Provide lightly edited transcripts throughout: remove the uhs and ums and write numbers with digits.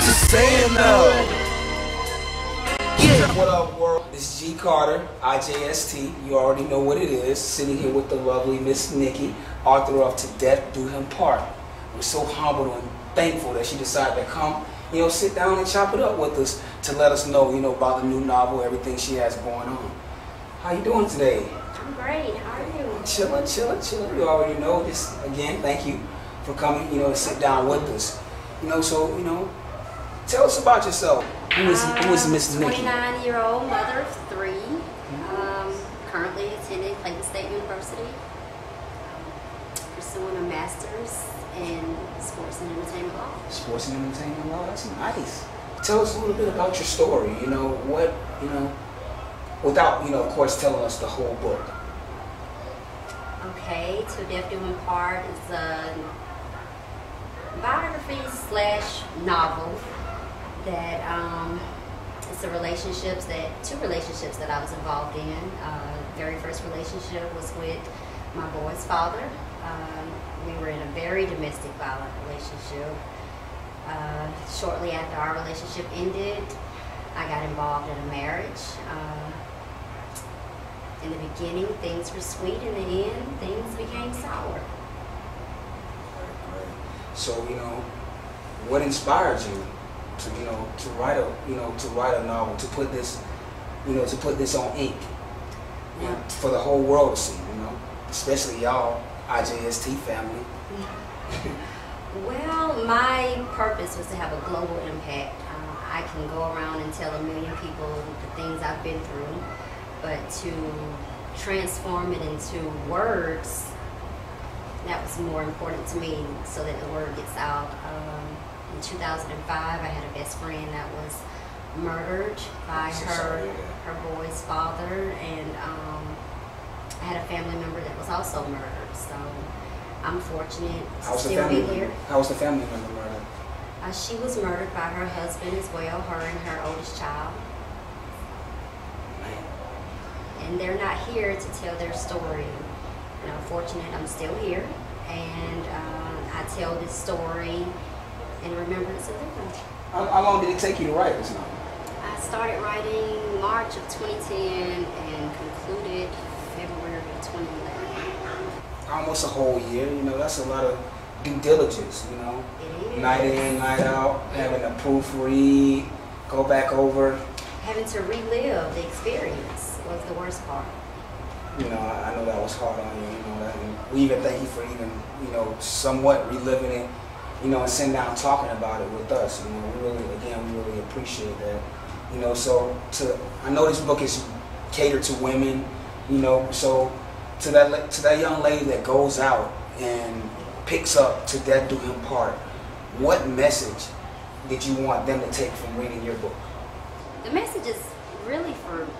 Just saying though. Yeah. What up, world? This is G Carter, IJST. You already know what it is. Sitting here with the lovely Miss Nikki, author of To Death Do Him Part. We're so humbled and thankful that she decided to come, sit down and chop it up with us to let us know, about the new novel, everything she has going on. How you doing today? I'm great. How are you? Chilling, chilling, chilling. You already know. Just again, thank you for coming, to sit down with us. Tell us about yourself. Who is Mrs. Nikki? 29-year-old mother of 3. Currently attending Clayton State University. Pursuing a master's in sports and entertainment law. Sports and entertainment law. That's nice. Tell us a little bit about your story. Without of course, telling us the whole book. Okay, To Death Do Him Part is a biography / novel that it's two relationships that I was involved in. Very first relationship was with my boy's father. We were in a very domestic violent relationship. Shortly after our relationship ended, I got involved in a marriage. In the beginning, things were sweet. In the end, things became sour. Right. So, what inspired you to write a novel, to put this on ink, for the whole world to see, especially y'all, IJST family. Well, my purpose was to have a global impact. I can go around and tell 1 million people the things I've been through, but to transform it into words, that was more important to me, so that the word gets out. In 2005, I had a best friend that was murdered by her boy's father, and I had a family member that was also murdered. So I'm fortunate to still be here. How was the family member murdered? She was murdered by her husband as well, her and her oldest child. And they're not here to tell their story. Fortunate I'm still here, and I tell this story in remembrance of them. How long did it take you to write this novel? I started writing March of 2010 and concluded February of 2011. Almost a whole year, that's a lot of due diligence, It is. Night in, night out, having to proofread, go back over. Having to relive the experience was the worst part. I know that was hard on you, and we even thank you for even, somewhat reliving it, and sitting down talking about it with us. We really appreciate that. I know this book is catered to women, so to that young lady that goes out and picks up To Death Do Him Part, what message did you want them to take from reading your book? The message is really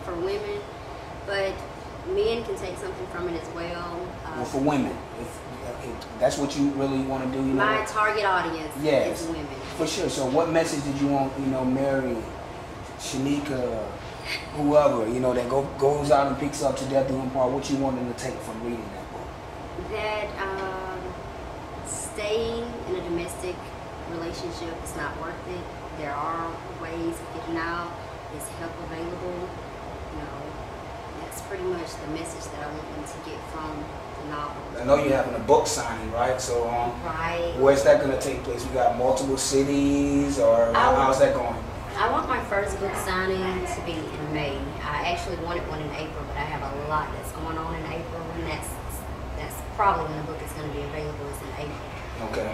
for women, but men can take something from it as well. Well, for women, if that's what you really want to do. My target audience is women. For sure. So what message did you want, Mary, Shanika, whoever, that goes out and picks up To Death Do Him Part, what you want them to take from reading that book? That staying in a domestic relationship is not worth it. There are ways of getting out. There's help available. That's pretty much the message that I want them to get from the novel. I know you're having a book signing, right? So, right. Where's that going to take place? We got multiple cities, or how's that going? I want my first book signing to be in May. I actually wanted one in April, but I have a lot that's going on in April, and that's probably when the book is going to be available, is in April. Okay.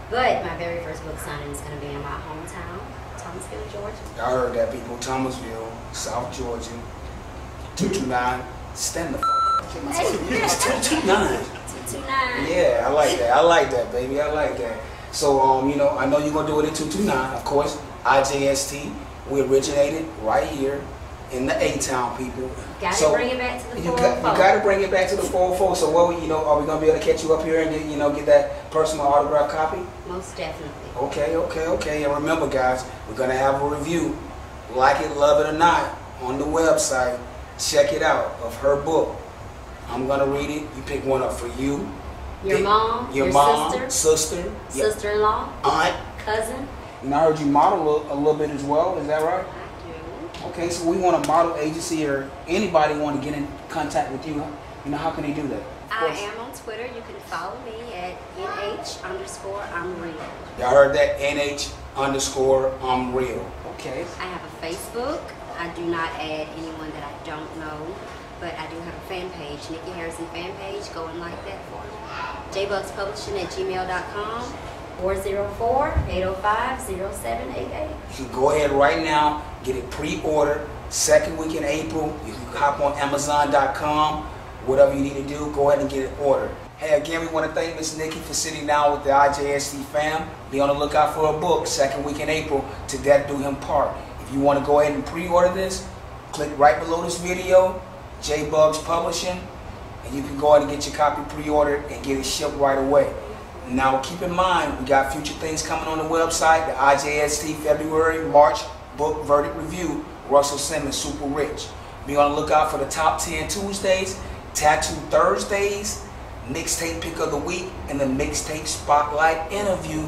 But my very first book signing is going to be in my hometown, Thomasville, Georgia. I heard that, people. Thomasville, South Georgia, 229. Stand the fuck up. It's 229. 229. Yeah, I like that. I like that, baby. I like that. So, I know you're going to do it in 229. Of course, IJST, we originated right here in the A-Town, people. Got to bring it back to the 404. You got to bring it back to the 404. So, are we going to be able to catch you up here and get that personal autograph copy? Most definitely. Okay. And remember, guys, we're going to have a review, like it, love it or not, on the website. Check it out, of her book. I'm going to read it. You pick one up for you. Your mom, your sister, sister-in-law, aunt, cousin. And I heard you model a little bit as well. Is that right? I do. Okay, so we want a model agency or anybody want to get in contact with you. You know, how can they do that? I am on Twitter. You can follow me at @NH_I'm_real. Y'all heard that? NH_I'm real. Okay. I have a Facebook. I do not add anyone that I don't know, but I do have a fan page, Nikki Harrison fan page. Go and like that for me. jbugspublishing@gmail.com. 404-805-0788. You can go ahead right now, get it pre-ordered. Second week in April, you can hop on Amazon.com. Whatever you need to do, go ahead and get it ordered. Hey, again, we want to thank Miss Nikki for sitting down with the IJST fam. Be on the lookout for a book, second week in April, To Death Do Him Part. If you want to go ahead and pre-order this, click right below this video, JBugs Publishing, and you can go ahead and get your copy pre-ordered and get it shipped right away. Now, keep in mind, we got future things coming on the website, the IJST February, March book verdict review, Russell Simmons, Super Rich. Be on the lookout for the Top 10 Tuesdays, Tattoo Thursdays, Mixtape Pick of the Week, and the Mixtape Spotlight Interview.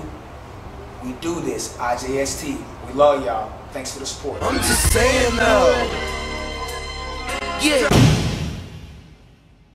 We do this, IJST. We love y'all. Thanks for the support. I'm just saying though. Yeah.